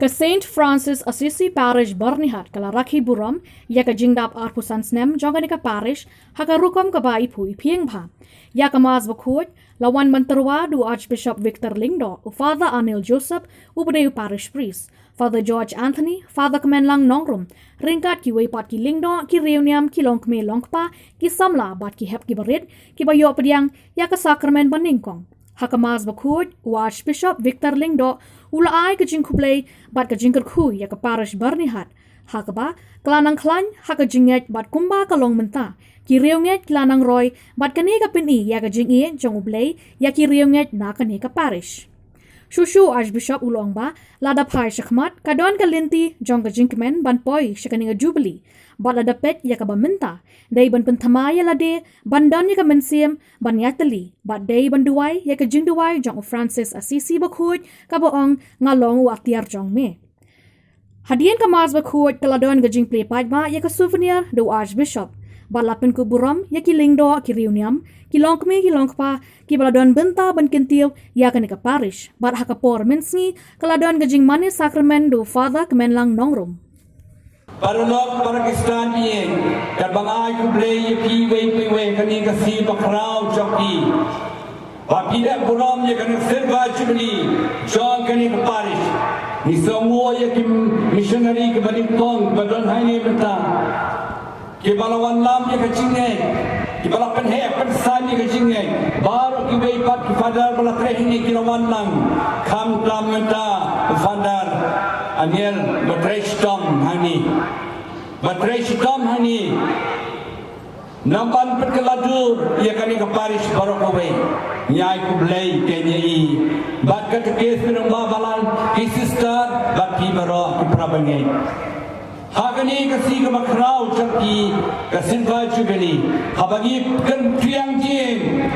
Ke Saint Francis Assisi Parish Byrnihat kala rakhi buram ya ka jingdap arpusan Snem jongani ka parish haka rukom ka bai pui pieng bha ya ka mas bakhut lawan menterwa du Archbishop Victor Lingdo u Father Anil Joseph u Budeu Parish Priest Father George Anthony Father Kemenlang Nongrum ringkat ki wei pat ki Lingdo ki reuniam ki longkme longpa ki samla bat ki hep ki barit ki bayo pediang ya ka sakramen baningkong Hakamas bakhut Archbishop Victor Lingdo ula ai ke jingkuplay bat ke jingker khu ya ke parish Byrnihat hakaba kelanang klan haka jinget bat kumba kalong menta ki reunget kelanang roy bat kene ka pini ya ke jingi jong ublay ya ki reunget na kene ka parish Shushu Archbishop ulong ba lada phai shakmat kadon ka linti jong ka jinkmen ban poi shakani nga jubilee bat lada pet ya ka bamenta dai ban pentamaya lade bandan ya ka mensiam ban yatali bat dai ban duwai ya ka jingduwai jong Francis Assisi bakhut ka boong ngalong wa tiar jong me Hadian ka mas bakhut kaladon ka jingplay pajma ya ka souvenir do Archbishop balapin ku buram ya ki Lingdo ki reuniam ki longkme ki longpa ki baladon benta ban kentil ya ka ka parish bat haka por mensngi kaladon ka jing mani sakramen do Father Kemenlang Nongrum Parulok Pakistan ien kat bangai ku blay ki we kani ka si bakrau joki Bapida buram ya kani serva jubilee jong kani ka parish ni semua ya ki missionary ke Balintong badon haini benta ki balawan lam ya kacingnya ki balapan he pensan ya kacingnya baru ki wei pat ki fadar bala training ki lawan lang kam lam menta fadar Aniel batrestom hani nampan perkeladur ia kani ke Parish baru kowe nyai ku blay kenyai bat ka kes minum babalan ki sister bat ki baro ki prabangai Hagani kasi ka makraw chaki kasinva jubilee habagi kan tiang jing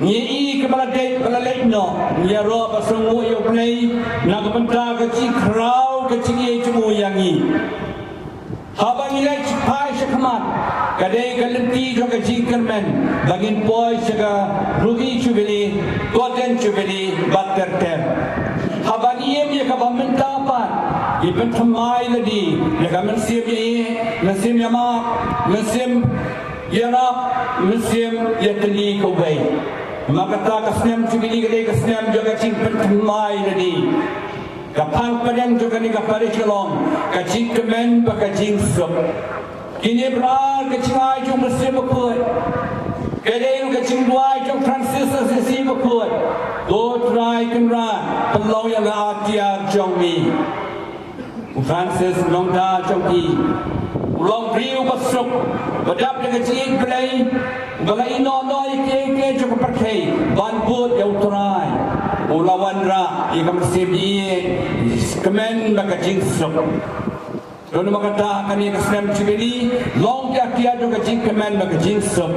ni ka balade balalay no ya ro pasungo yo play nagapanta ka chi kraw ka chi chumo yangi habang ilay pai shakmat kadai kalenti jo ka jingkermen bagin boy saka rugi jubilee golden jubilee batter ter habang iem ya ka bamenta pat Iban thamai ladi ya mensim ye mensim yama mensim yarap mensim yatli ko bay maka ta kasnem jubilee gade kasnem joga ching thamai ladi kapang padang joga ni ka parish long ka ching kemen ba ka ching sop kini brar ka chingai jong mensim ko gade ka ching duai jong Francis Assisi ko do try kamra pelong yang atia jong mi Francis long da joki long riu basuk badap dengan cing play balai no ke jok perkai ban put ya utrai ulawan ra ikam sebi kemen maka cing sok don makata kani kasem cibili long ya kia jok cing kemen maka cing sok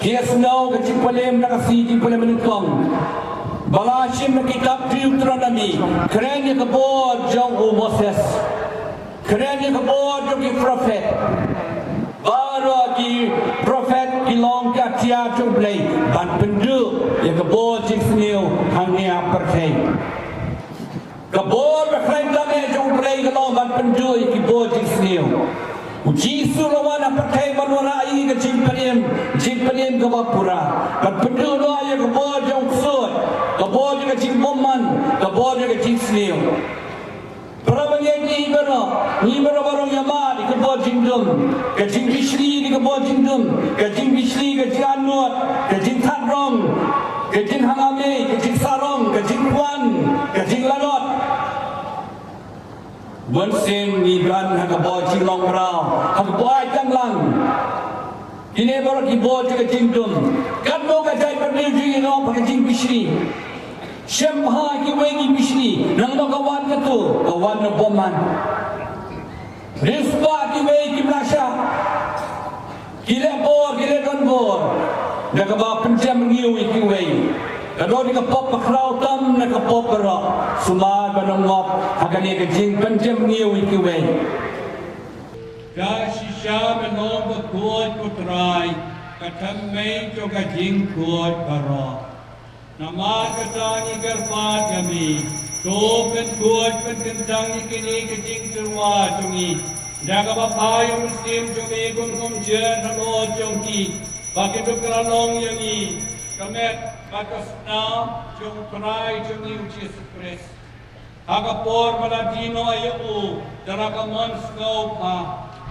kia snow ke cing palem nak si cing palem menutong Balashim na kitab Deuteronomy Keren yung kabod jong Moses Keren yung kabod jong ki prophet Baro ki prophet Kilong ka tiya jong blay Ban pendu yung kabod jing sniw Hangnya perkay Kabod baklang dami jong blay Kilong ban pendu yung kabod jing sniw Jisu lawan perkay manwara ini ke Jimpanim kawapura Ban pendu doa yung kabod jong kusut Kabod juga cing boman, kabod juga cing sniu. Perabangnya ni barang yamad, kabod cing dum, kacing bisri di kabod cing dum, kacing bisri, kacing anut, kacing tadrong, kacing hangame, kacing sarong, kacing kuan, kacing ladot. Bonsen ni ban kabod cing long brau, kabod cang lang. Ini baru kibod juga cing dum. Kan mau kacai berdiri no pakai cing bisri. Syamha ki wengi bisni nang no kawan ketu kawan no boman risba ki wengi mlasha kile don bor na ka ba penjam ngiu ki wengi kado di ka pop pakrau tam na ka pop ro sumad banong ngop hagani ka jing penjam ngiu ki wengi ka shisha menong ko kutrai ka thammei jo ka jing ko karo Nama katani garpa kami to kan kuat kan kentang kini kecing terwa tungi jaga bapa yang muslim tungi kun jen halo tungi bagi tu keralong yang ni kamet bakas na tung perai tungi uci Yesus Agapor malatino ayu daraka monskau pa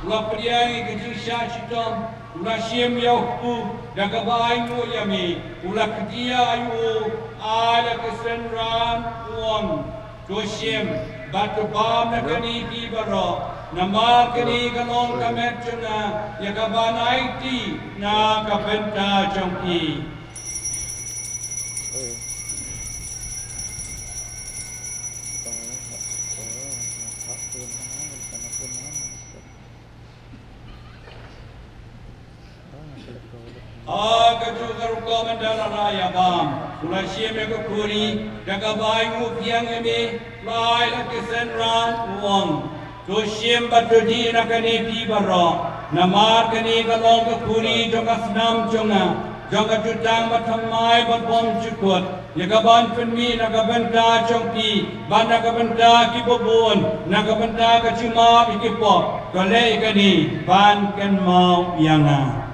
ula priai kecing syachitom ula siem yauku daga baingu yami ula kedia ayu ala kesenran uang dosiem batu bam nakani di baro nama kini kalong kamet cuna ya kabanai ti na kapenta jongki Kejugar komandar raya bam, ulasiem yang kuri, jaga bayu piang emi, lai laki senran uang, dosiem batudi nakani pi baro, namar kani kalong kuri jaga senam jonga, jaga jutang batamai batbom cukut, jaga ban penmi nakabenta jongpi, ban nakabenta kibobon, nakabenta kacuma ikipop, kolei kani ban ken mau yanga.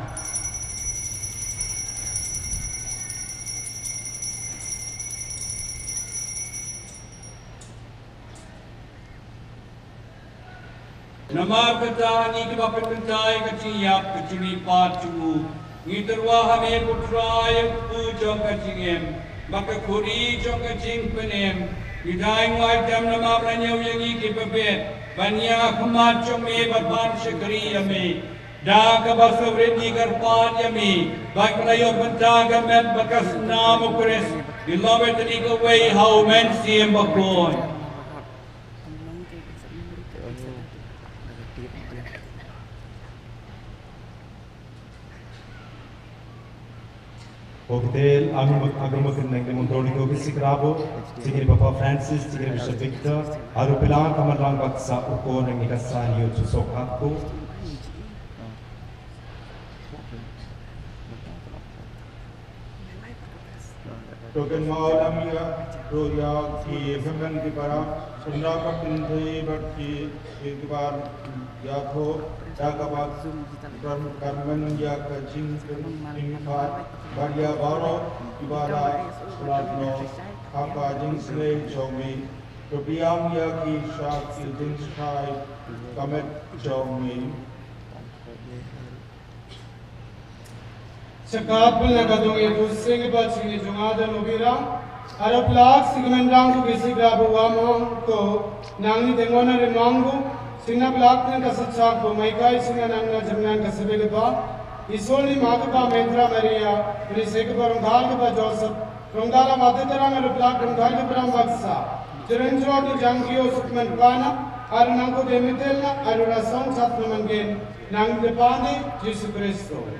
Nama kata ni kebapan kentai keciap kecini patu. Ni terwah hame putra yang pujo kecingem. Maka kuri jo kecing penem. Ni dai ngoi jam nama beranyau yang iki bebet. Banya kemat jo me batban sekeri yame. Da kabasa vredi karpan yame. Baik layo benta gamet bakas nama kures. Dilawet tadi kawai hau men siem bakon. Hotel, agamakin nang demonstroni ko bisikrabo, sigiri Papa Francis, sigiri Bishop Victor, aru pilang kamarang baksa uko nang ikasan yo susokatko. Token malam ya, roya ki femgan ki para, sunda ka pindai berki ekbar ya tho, jaga bak karmen ya kacing infat, baria baro ibara sulatno, haka jing slay jomi, tobiam ya ki syak jing sky kamet jomi. Sekat pun nak kadung itu sing bat sini jungada nubira, ada plak sigmendang tu bisi grabu wamong ko, nangi tengona remanggu, singna plak ni kasatsak bo maikai singna nangna jamnan kasabele ba, isol ni makapa Mendra Maria, ini sekepar ronggal kepa Joseph, ronggal mati terang ada plak ronggal kepa baksa, jerenjro tu jangkio sukmen pana, ada nangku demitelna, ada rasong sat namanggen, nang depane Yesus Kristus.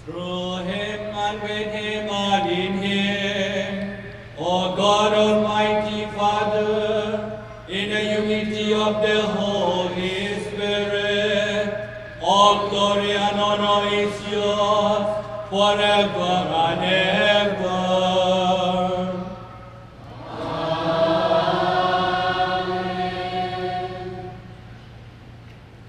Through him and with him and in him, O God Almighty Father, in the unity of the Holy Spirit, all glory and honor is yours forever and ever.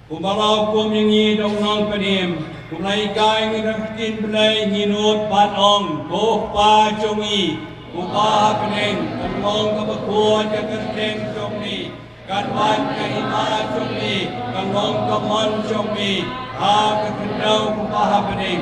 Kumalaw kumingi dong nang panim, kumlay kai ngirakin play hinut patong, pa chongi, kupa peneng, kanong kabakuan kakanteng chongi, kanwan kahima chongi, kanong kamon chongi, ha kakandaw kupa peneng.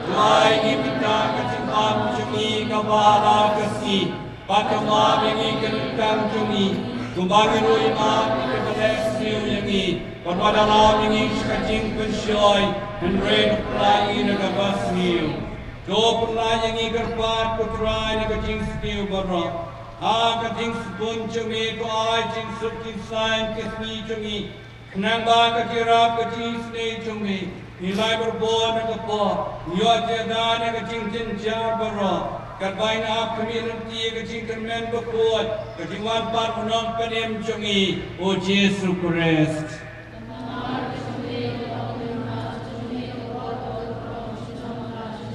Tuay ipita kasimpam chongi kabala kasi, patama mengi kanutang chongi, kumbangin uima ikabalek siyo yangi, Padwadalam yang iskacing pensyoy, henry pelai nagabas niyo. Do pelai yang ikarpat putrai nagacing sniyo barok. Ha kacing sebun cumi ko ay cing subkin sain kesmi cumi. Nang ba kacirap kacing sniyo cumi. Nilai berbuat nagapo. Niyo tiada nagacing tinjar barok. Karbay na ap kami nanti kacing kermen berbuat. Kacing wan par unong panem cumi. O Jesu Christ.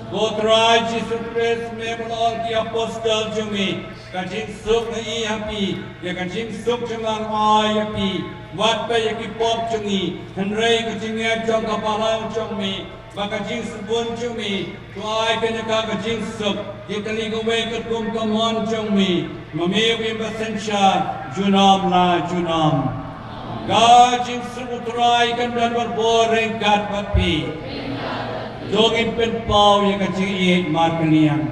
Putra Jesus Christ memang ki apostol jumi kajing suk ngai happy ya kajing suk jangan ai happy wat pa ya ki pop jungi henrei kajing ya jong kapalang jongmi maka jing sebun jumi tu ai kena ka kajing suk di kali ko we ka kum kamon jongmi mami wi basensha junam la junam kajing suk utrai kan dan berboreng kat papi Dogin pen pau yang kecil iet markelian.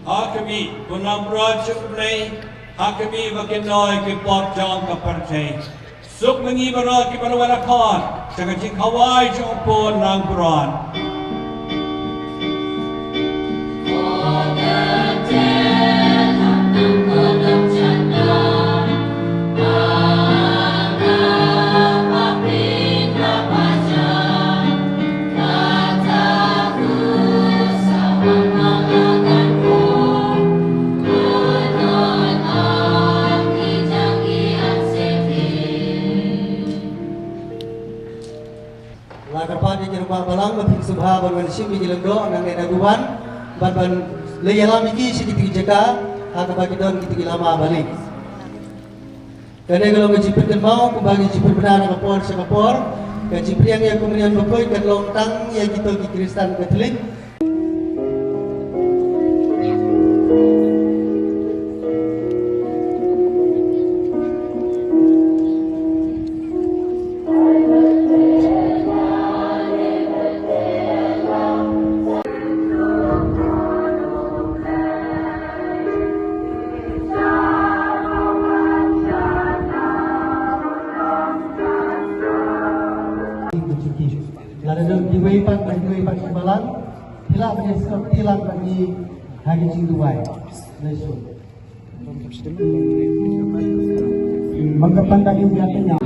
Hakimi punam rajak play, hakimi bakin noi ke pop jang ke percay. Suk mengi berat ke balawara khan, jangan cing Hawaii jang pun lang berat. Balang batik subha ban sim di lenggo nang nenaguan ban leyalam iki sedikit jeka hak bagi don kita lama balik. Kadang kalau ngejiput dan mau kubagi jiput benar kapor sekapor ngejiput yang kemudian berkoi dan lontang yang kita di Kristen Katolik. Lalu diwaipan balang, tidak menyesal tilang bagi hari Cingduai. Lesu. Mengkepan dari biasanya.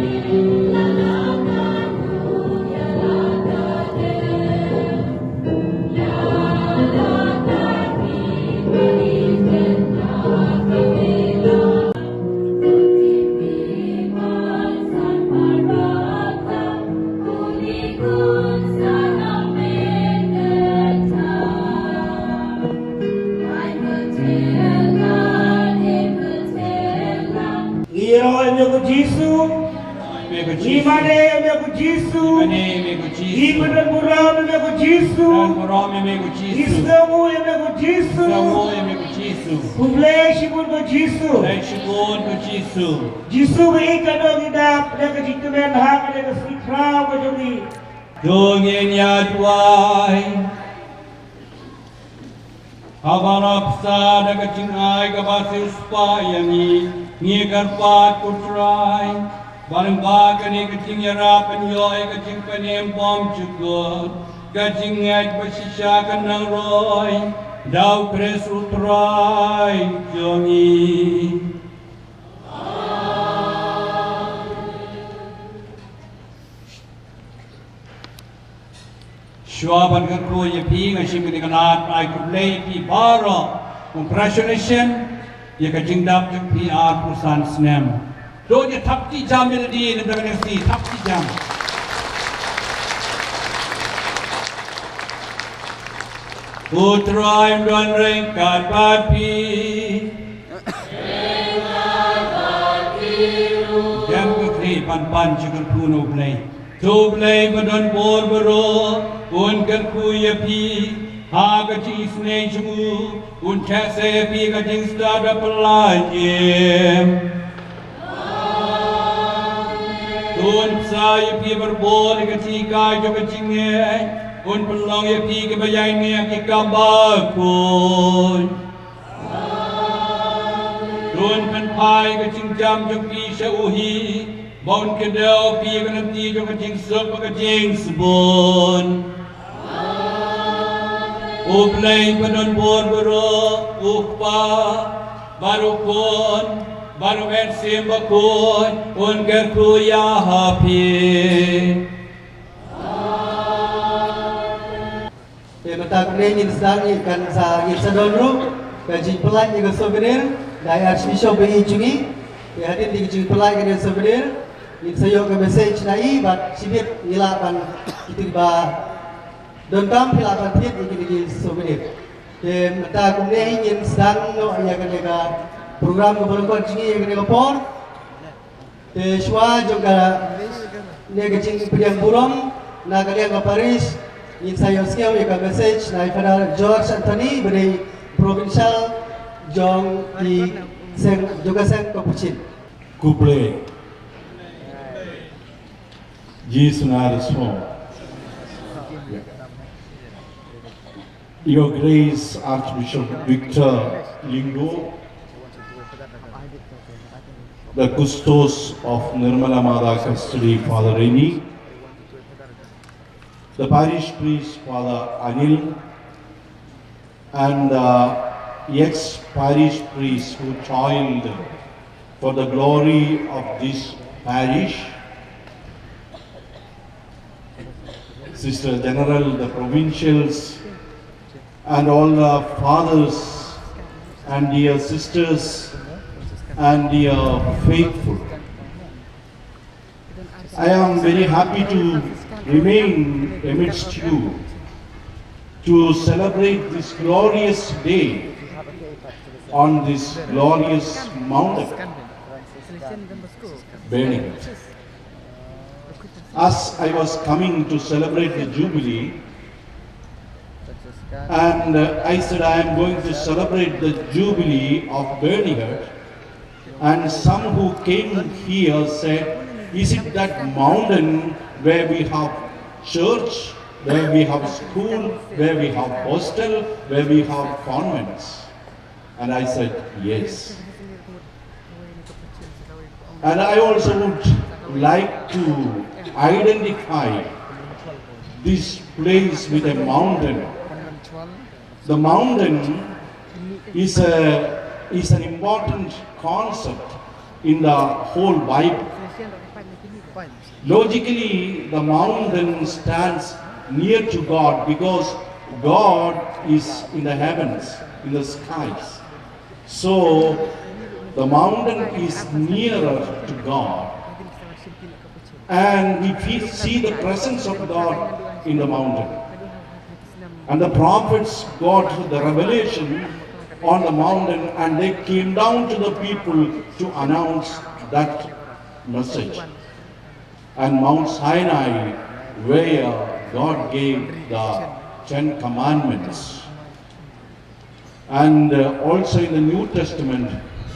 Jisu berikan dong hidup dan kejitu-men hak dan kesikra wajumi. Dongin ya tuai, abarap sa dan kecingai kebasil spayangi, ngikar pat kutrai, barang bagan ni kecing yara penyoy kecing penem bom cukur, kecing ngait bersisa kenang roy, dau kres utrai jongi. Shuaban kan kru ye pi ngashim ni kanat ai kublei pi baro congratulation ye ka jingdap jung pi ar pusan Snem do ye thapti jam melody ni dagan si thapti jam putra im don reng kat papi jam ke kri pan chikan puno play to play badon bor baro un kan kuya pi ha ka chi sne jumu un chase pi ka jing sta da palanye un sa ye pi ber bor ka chi ka jo ka ching un pelong ye pi ka bayai ne ki ka ba ko un kan pai ka ching jam jo pi sha u hi bon ke dau pi ka nanti jo ka jing sok ka jing sebon Uplay panon bor boro ukpa baru kon baru ensim bakon ungar kuya hapi. Betul ni sedang ikan sa ikan donru kaji pelan juga souvenir dari Archbishop Byrnihat hadir di Kynjoh pelai kena souvenir. Ini saya ke message nai, but sibit ilapan kita ba dontam ilapan tiap ini souvenir. Dan kita kemudian ingin sedang no ayah kena program keberuntungan tinggi yang kena pon. Dan shua juga ni kecing pilihan burung, nak kalian ke Parish. Ingin saya sekian ya message nai pada George Anthony beri provincial jong di juga sen Kapuchin. Couple Small. Your Grace Archbishop Victor Lingo, the Custos of Nirmala Mada Custody, Father Remy, the Parish Priest, Father Anil, and the ex-parish priest who toiled for the glory of this parish, Sister General, the provincials, and all the fathers and dear sisters and dear faithful. I am very happy to remain amidst you to celebrate this glorious day on this glorious mountain, Byrnihat. As I was coming to celebrate the Jubilee, and I said I am going to celebrate the Jubilee of Byrnihat, and some who came here said, is it that mountain where we have church, where we have school, where we have hostel, where we have convents? And I said, yes. And I also would like to identify this place with a mountain. The mountain is an important concept in the whole Bible. Logically, the mountain stands near to God because God is in the heavens, in the skies. So, the mountain is nearer to God. And we see the presence of God in the mountain. And the prophets got the revelation on the mountain and they came down to the people to announce that message. And Mount Sinai, where God gave the 10 Commandments. And also in the New Testament,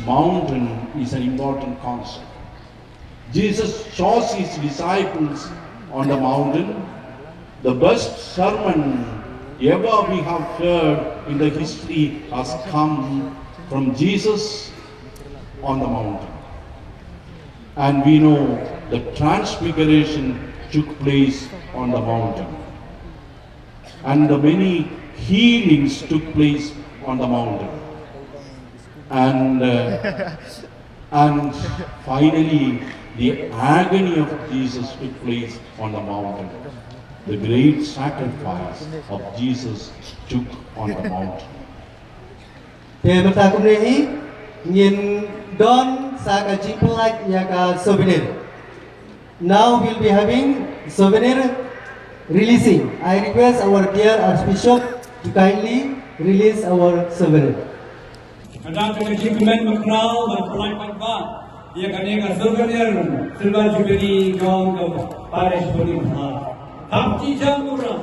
mountain is an important concept. Jesus chose his disciples on the mountain. The best sermon ever we have heard in the history has come from Jesus on the mountain. And we know the transfiguration took place on the mountain. And the many healings took place on the mountain. And finally, the agony of Jesus took place on the mountain. The great sacrifice of Jesus took on the mountain. Now we'll be having souvenir releasing. I request our dear Archbishop to kindly release our souvenir. Ada kemen maknal dan pelai ia kanega souvenir silver jubilee gong ke Parish Byrnihat. Hamti Jamura.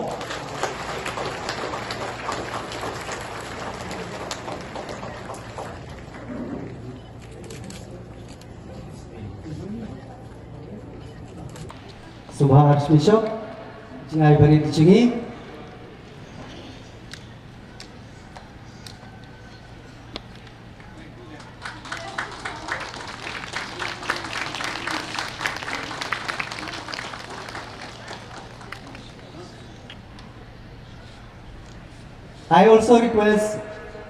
Subha Archbishop, jingai beri dicungi. I also request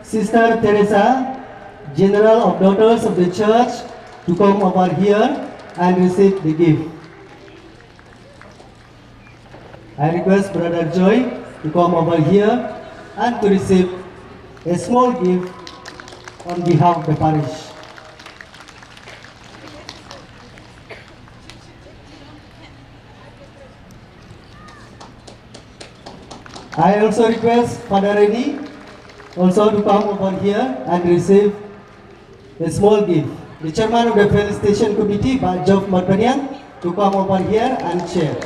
Sister Teresa, General of Daughters of the Church, to come over here and receive the gift. I request Brother Joy to come over here and to receive a small gift on behalf of the parish. I also request Father Reni also to come over here and receive a small gift. The chairman of the felicitation committee, Kynjoh Byrnihat, to come over here and share.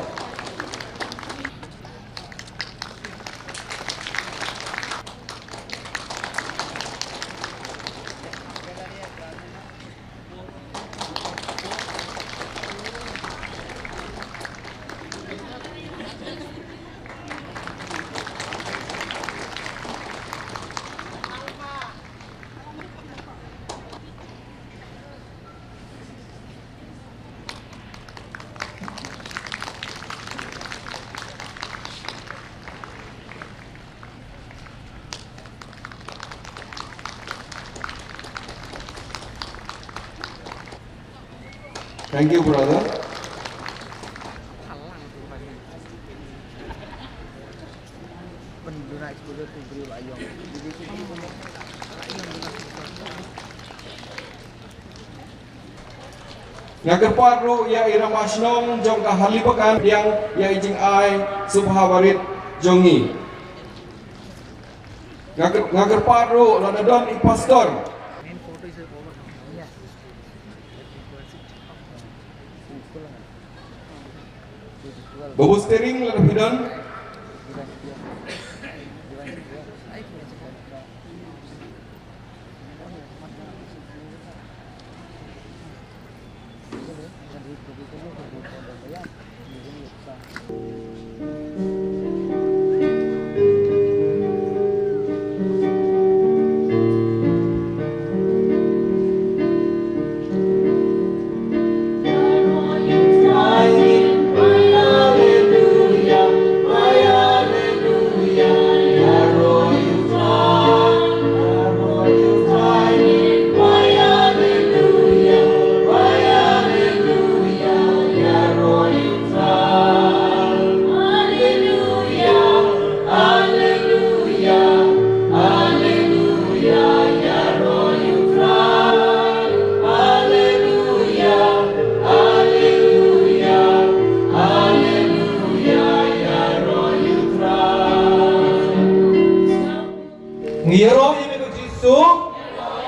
Thank you, brother. Ngagerpat ru ya iramasnong jong kahalipakan yang ya ijing ai subhawarit jongi. Ngagerpat ru ladadon impastor. Babu steering lebih dan ngiro ini ko Jisu,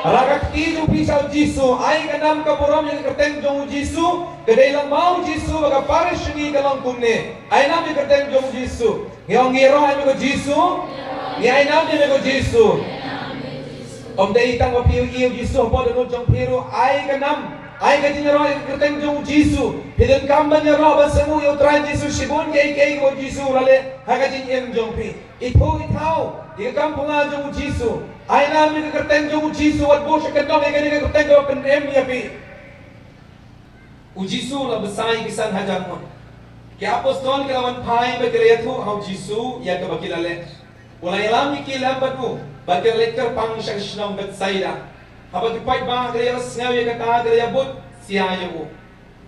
ragakti jo pisau Jisu, ai kanam kapuram yang kerteng jong Jisu, kedai lang mau Jisu baga Parish ni kalang kumne, ai nam yang kerteng jong Jisu, ngiro ai ko Jisu, ni ai nam yang ko Jisu, om dei tang wapiu iu Jisu po danu jong piru ai kanam, ai ka jinro yang kerteng jong Jisu, hidden kamban yang roh basemu yo try Jisu shibun kei ko Jisu lale, haga jin iem jong pi, ipo itau. Ika kampungan jong Jisu, ay namin kakerteng jong Jisu at bo siya kandong ay ganyan kakerteng jong penem niya pi. Jisu la besai kisan hajar mo. Kaya apostol kilawan pai bagayatu au Jisu ya kabakilale. Wala ilami kilam batu, bagayalekar pang siya kisnong Betsaida. Habag ipay ba gaya ngawi kata gaya but siya yo.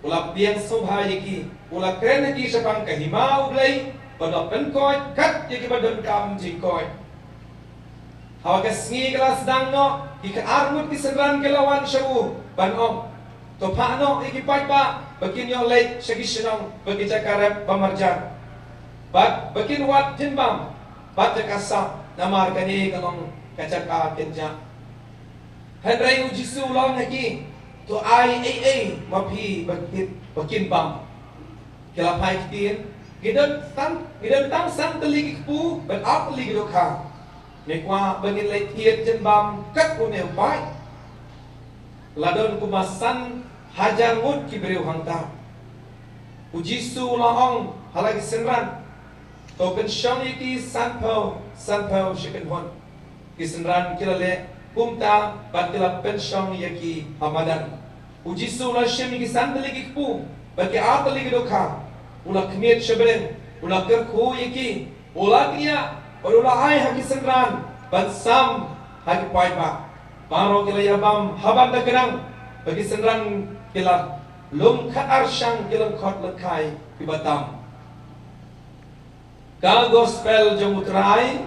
Wala piang sobhay ki, wala kren ki siya pang kahima uglay, pada penkoy kat yaki badan kam jikoy. Hawaga sngi kelas dang no, ika armut kisenran kelawan syawu, banom. To paano ikipat pa, bakin yung late siya kisinong, bakin jakarep pamarjan. Bakin wat jinbam, bat jakasa, namar kani kalong kajaka Kynjoh. Henry Jisu ulang lagi, to ai mapi bakin bam. Kelapay kitin, gidan tang sang teligik pu, ban ap teligik dokha. Nekwa bangin lay tiet jen bam kat punel pai. Ladon kumasan hajar mut ki beriu hangta. Jisu laong halagi senran. Token syang ki sanpau shikin hon. Ki senran kilale kumta batila pensyang yaki hamadan. Jisu la syemi ki sandeligi pu bagi atali dokha. Ula kmiet syebren, ula kerku yaki, ula kia Orula ai haki senran, bansam haki paipa. Baro kila yabam haban da kenang, bagi senran kila lum kat arsyang kila kot lekai di batam. Kal gospel jomutrai,